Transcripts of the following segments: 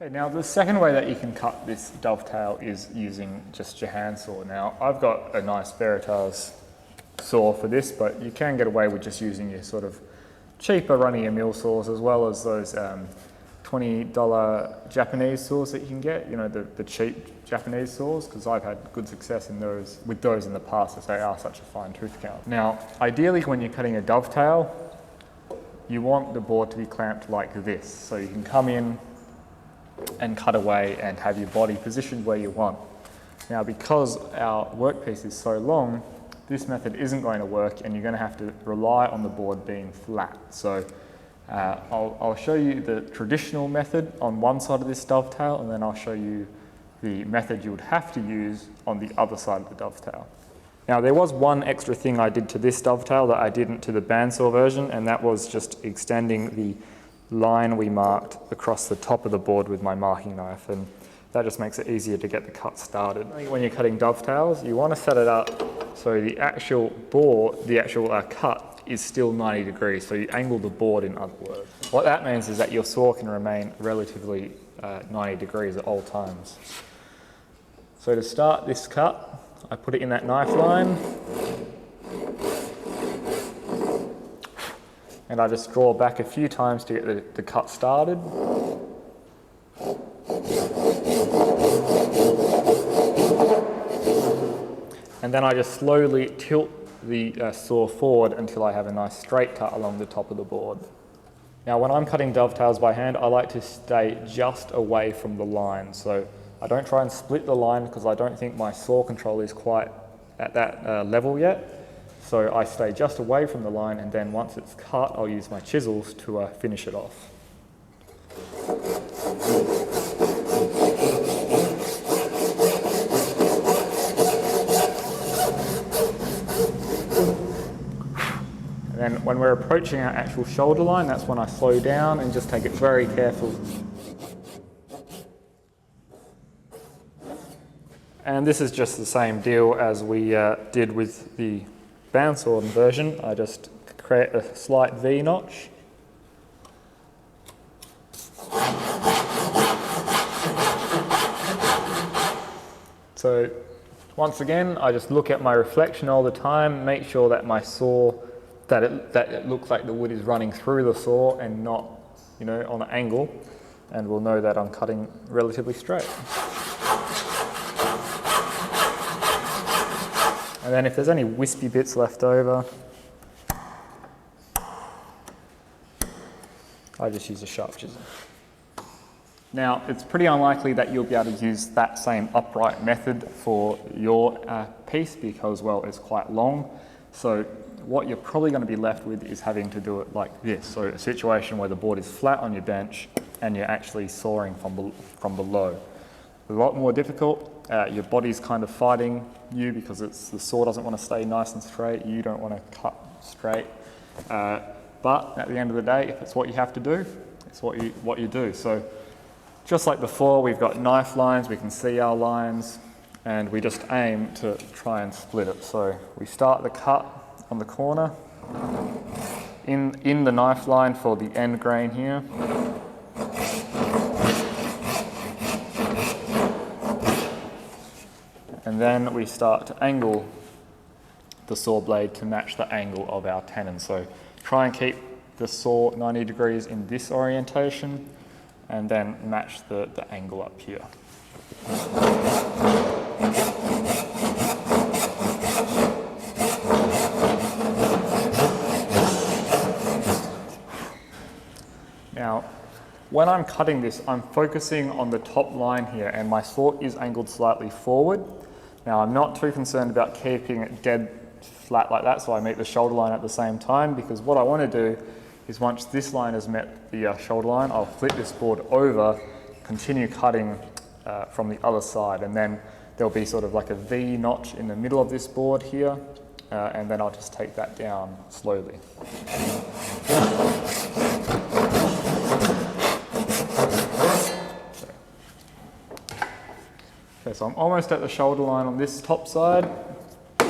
Okay, now the second way that you can cut this dovetail is using just your hand saw. Now I've got a nice Veritas saw for this, but you can get away with just using your sort of cheaper run-of-the-mill saws, as well as those $20 Japanese saws that you can get, you know, the cheap Japanese saws, because I've had good success with those in the past, as they are such a fine tooth count. Now, ideally when you're cutting a dovetail, you want the board to be clamped like this, so you can come in and cut away and have your body positioned where you want. Now, because our workpiece is so long, this method isn't going to work, and you're going to have to rely on the board being flat. So I'll show you the traditional method on one side of this dovetail, and then I'll show you the method you would have to use on the other side of the dovetail. Now, there was one extra thing I did to this dovetail that I didn't to the bandsaw version, and that was just extending the line we marked across the top of the board with my marking knife, and that just makes it easier to get the cut started. When you're cutting dovetails, you want to set it up so the actual board, the actual cut is still 90 degrees, so you angle the board, in other words. What that means is that your saw can remain relatively 90 degrees at all times. So to start this cut, I put it in that knife line, and I just draw back a few times to get the cut started. And then I just slowly tilt the saw forward until I have a nice straight cut along the top of the board. Now, when I'm cutting dovetails by hand, I like to stay just away from the line. So I don't try and split the line, because I don't think my saw control is quite at that level yet. So I stay just away from the line, and then once it's cut, I'll use my chisels to finish it off. And then when we're approaching our actual shoulder line, that's when I slow down and just take it very careful. And this is just the same deal as we did with the bandsaw version. I just create a slight V-notch. So once again, I just look at my reflection all the time, make sure that my saw, that it looks like the wood is running through the saw and not, you know, on an angle, and we'll know that I'm cutting relatively straight. And then if there's any wispy bits left over, I just use a sharp chisel. Now, it's pretty unlikely that you'll be able to use that same upright method for your piece, because, well, it's quite long. So what you're probably going to be left with is having to do it like this. So a situation where the board is flat on your bench and you're actually sawing from below. A lot more difficult. Your body's kind of fighting you, because the saw doesn't want to stay nice and straight. You don't want to cut straight. But at the end of the day, if it's what you have to do, it's what you do. So just like before, we've got knife lines, we can see our lines, and we just aim to try and split it. So we start the cut on the corner, in the knife line for the end grain here. And then we start to angle the saw blade to match the angle of our tenon. So try and keep the saw 90 degrees in this orientation, and then match the angle up here. Now, when I'm cutting this, I'm focusing on the top line here, and my saw is angled slightly forward. Now, I'm not too concerned about keeping it dead flat like that, so I meet the shoulder line at the same time, because what I want to do is, once this line has met the shoulder line, I'll flip this board over, continue cutting from the other side, and then there'll be sort of like a V notch in the middle of this board here, and then I'll just take that down slowly. Okay, so I'm almost at the shoulder line on this top side. So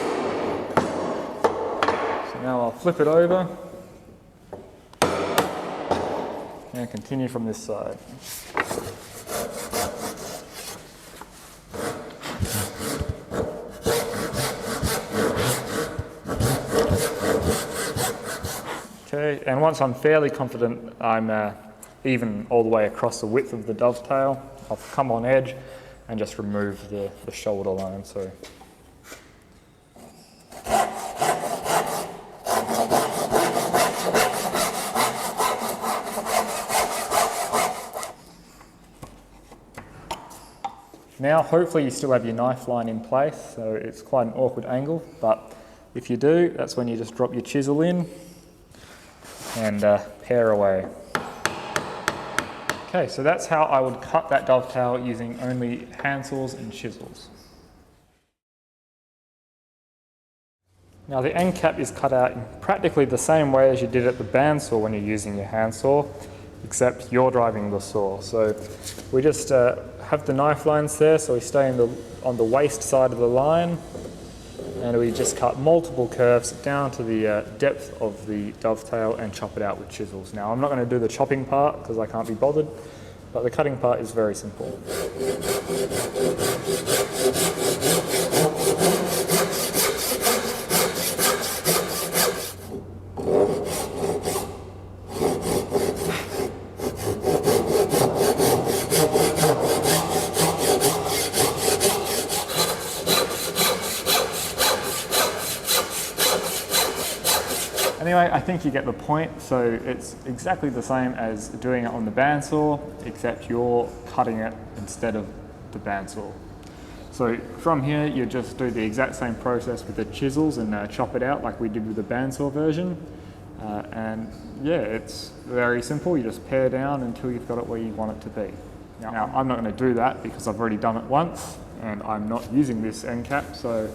now I'll flip it over and continue from this side. Okay, and once I'm fairly confident I'm even all the way across the width of the dovetail, I'll come on edge and just remove the shoulder line. So now hopefully you still have your knife line in place, so it's quite an awkward angle, but if you do, that's when you just drop your chisel in and pare away. Okay, so that's how I would cut that dovetail using only handsaws and chisels. Now the end cap is cut out in practically the same way as you did at the bandsaw when you're using your handsaw, except you're driving the saw. So we just have the knife lines there, so we stay on the waist side of the line, and we just cut multiple curves down to the depth of the dovetail and chop it out with chisels. Now I'm not going to do the chopping part because I can't be bothered, but the cutting part is very simple. Anyway, I think you get the point. So it's exactly the same as doing it on the bandsaw, except you're cutting it instead of the bandsaw. So from here, you just do the exact same process with the chisels and chop it out like we did with the bandsaw version. And yeah, it's very simple. You just pare down until you've got it where you want it to be. Now I'm not going to do that because I've already done it once and I'm not using this end cap. So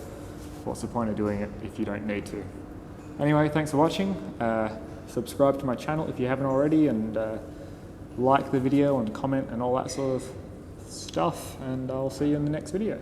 what's the point of doing it if you don't need to? Anyway, thanks for watching. Subscribe to my channel if you haven't already, and like the video and comment and all that sort of stuff, and I'll see you in the next video.